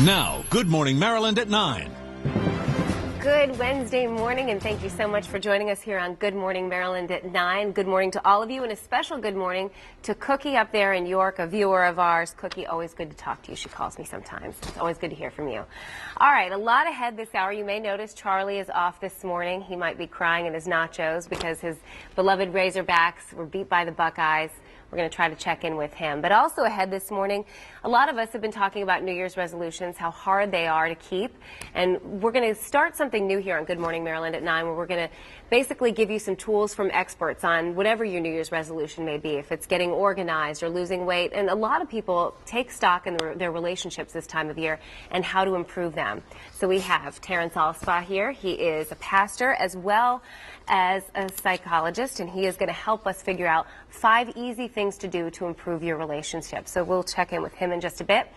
Now, Good Morning Maryland at 9. Good Wednesday morning, and thank you so much for joining us here on Good Morning Maryland at 9. Good morning to all of you, and a special good morning to Cookie up there in York, a viewer of ours. Cookie, always good to talk to you. She calls me sometimes. It's always good to hear from you. All right, a lot ahead this hour. You may notice Charlie is off this morning. He might be crying in his nachos because his beloved Razorbacks were beat by the Buckeyes. We're going to try to check in with him. But also ahead this morning, a lot of us have been talking about New Year's resolutions, how hard they are to keep. And we're going to start something new here on Good Morning Maryland at 9, where we're going to basically give you some tools from experts on whatever your New Year's resolution may be, if it's getting organized or losing weight. And a lot of people take stock in their relationships this time of year and how to improve them. So we have Terrence Alspaugh here. He is a pastor as well as a psychologist, and he is going to help us figure out 5 easy things to do to improve your relationship. So we'll check in with him in just a bit.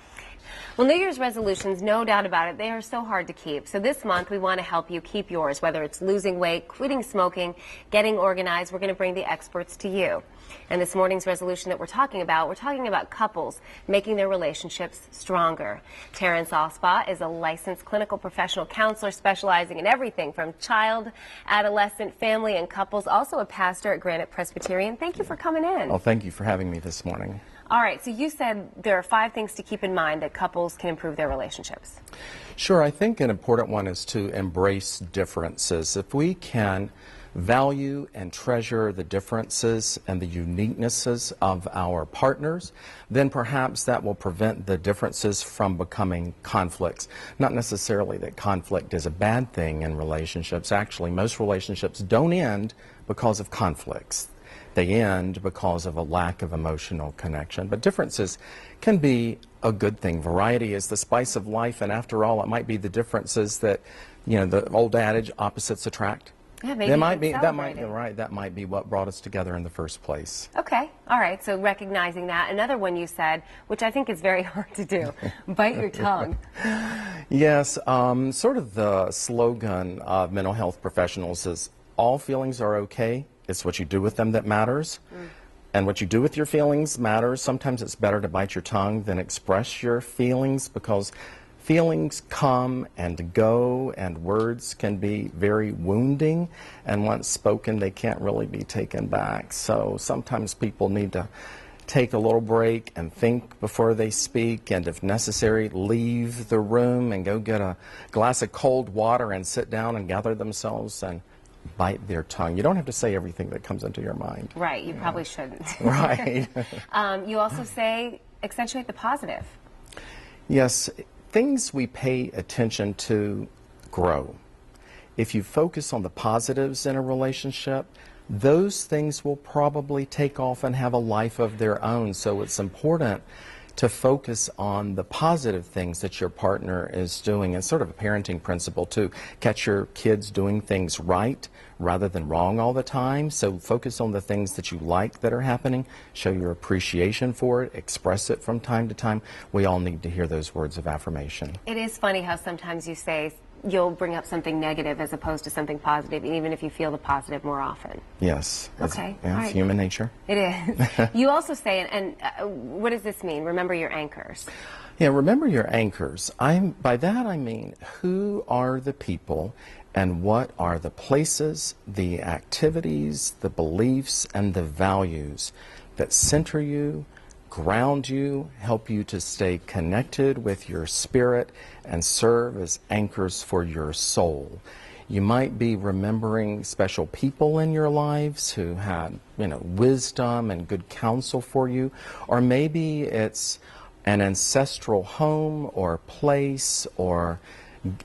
Well, New Year's resolutions, no doubt about it, they are so hard to keep. So this month we want to help you keep yours, whether it's losing weight, quitting smoking, getting organized. We're going to bring the experts to you. And this morning's resolution that we're talking about couples making their relationships stronger. Terrence Alspaugh is a licensed clinical professional counselor specializing in everything from child, adolescent, family, and couples, also a pastor at Granite Presbyterian. Thank you for coming in. Well, thank you for having me this morning. All right, so you said there are 5 things to keep in mind that couples can improve their relationships. Sure, I think an important one is to embrace differences. If we can value and treasure the differences and the uniquenesses of our partners, then perhaps that will prevent the differences from becoming conflicts. Not necessarily that conflict is a bad thing in relationships. Actually, most relationships don't end because of conflicts. They end because of a lack of emotional connection. But differences can be a good thing. Variety is the spice of life, and after all, it might be the differences that, you know, the old adage, opposites attract. Yeah, maybe that might be what brought us together in the first place. Okay, all right, so recognizing that. Another one you said, which I think is very hard to do, bite your tongue. Yes, sort of the slogan of mental health professionals is, all feelings are okay. It's what you do with them that matters. And what you do with your feelings matters. Sometimes it's better to bite your tongue than express your feelings, because feelings come and go, and words can be very wounding, and once spoken they can't really be taken back. So sometimes people need to take a little break and think before they speak, and if necessary leave the room and go get a glass of cold water and sit down and gather themselves and bite their tongue. You don't have to say everything that comes into your mind. Right, you probably shouldn't. Right. You also say accentuate the positive. Yes, things we pay attention to grow. If you focus on the positives in a relationship, those things will probably take off and have a life of their own. So it's important to focus on the positive things that your partner is doing. It's sort of a parenting principle to catch your kids doing things right rather than wrong all the time. So focus on the things that you like that are happening, show your appreciation for it, express it from time to time. We all need to hear those words of affirmation. It is funny how sometimes you say you'll bring up something negative as opposed to something positive, even if you feel the positive more often. Yes. Okay. Yeah, it's human nature. It is. You also say, and what does this mean? Remember your anchors. Yeah, remember your anchors. By that I mean, who are the people and what are the places, the activities, the beliefs, and the values that center you, ground you, help you to stay connected with your spirit, and serve as anchors for your soul. You might be remembering special people in your lives who had, wisdom and good counsel for you, or maybe it's an ancestral home or place or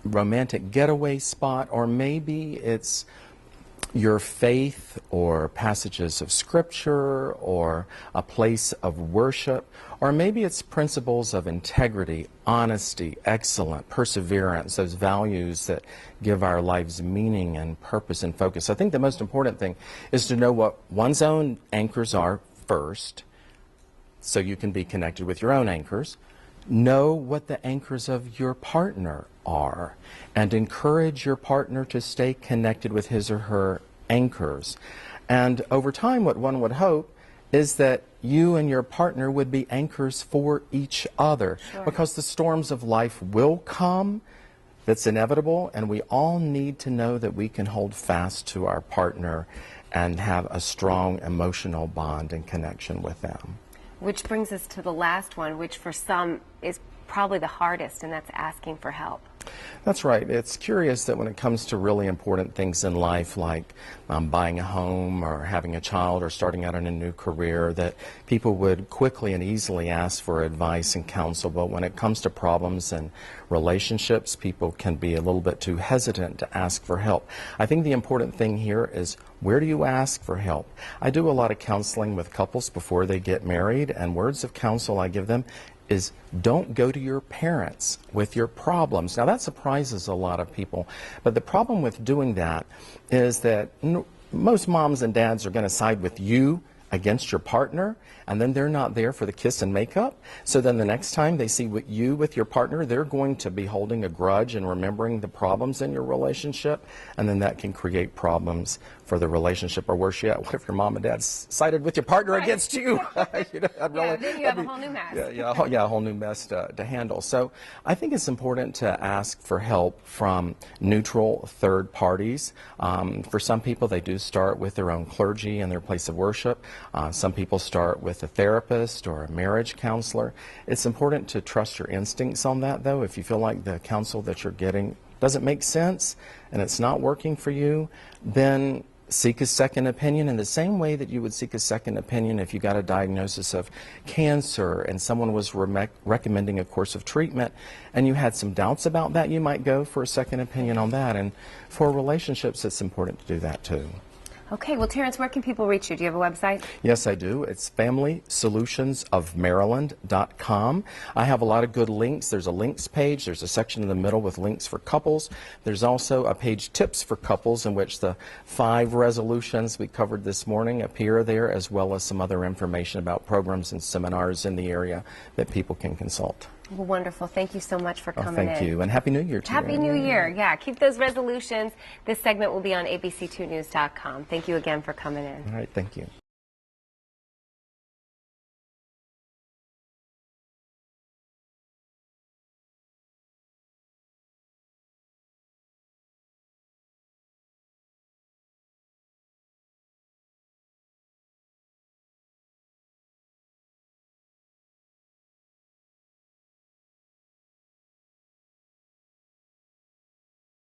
romantic getaway spot, or maybe it's your faith or passages of scripture or a place of worship, or maybe it's principles of integrity, honesty, excellence, perseverance, those values that give our lives meaning and purpose and focus. I think the most important thing is to know what one's own anchors are first, so you can be connected with your own anchors. Know what the anchors of your partner are, and encourage your partner to stay connected with his or her anchors. And over time, what one would hope is that you and your partner would be anchors for each other. Sure. Because the storms of life will come. That's inevitable, and we all need to know that we can hold fast to our partner and have a strong emotional bond and connection with them. Which brings us to the last one, which for some is probably the hardest, and that's asking for help. That's right. It's curious that when it comes to really important things in life, like buying a home or having a child or starting out in a new career, that people would quickly and easily ask for advice and counsel. But when it comes to problems and relationships, people can be a little bit too hesitant to ask for help. I think the important thing here is, where do you ask for help? I do a lot of counseling with couples before they get married, and words of counsel I give them is, don't go to your parents with your problems. Now that surprises a lot of people, but the problem with doing that is that most moms and dads are going to side with you against your partner, and then they're not there for the kiss and makeup. So then the next time they see you with your partner, they're going to be holding a grudge and remembering the problems in your relationship, and then that can create problems for the relationship. Or worse yet, what if your mom and dad sided with your partner against you? You know, Then you have a whole new mess. A whole new mess to handle. So I think it's important to ask for help from neutral third parties. For some people, they do start with their own clergy and their place of worship. Some people start with a therapist or a marriage counselor. It's important to trust your instincts on that, though. If you feel like the counsel that you're getting doesn't make sense and it's not working for you, then seek a second opinion in the same way that you would seek a second opinion if you got a diagnosis of cancer and someone was recommending a course of treatment and you had some doubts about that. You might go for a second opinion on that. And for relationships, it's important to do that too. Okay, well, Terrence, where can people reach you? Do you have a website? Yes, I do. It's FamilySolutionsOfMaryland.com. I have a lot of good links. There's a links page. There's a section in the middle with links for couples. There's also a page, Tips for Couples, in which the 5 resolutions we covered this morning appear there, as well as some other information about programs and seminars in the area that people can consult. Well, wonderful. Thank you so much for coming in. Thank you, and Happy New Year to you. Happy New Year. Yeah, keep those resolutions. This segment will be on abc2news.com. Thank you again for coming in. All right, thank you.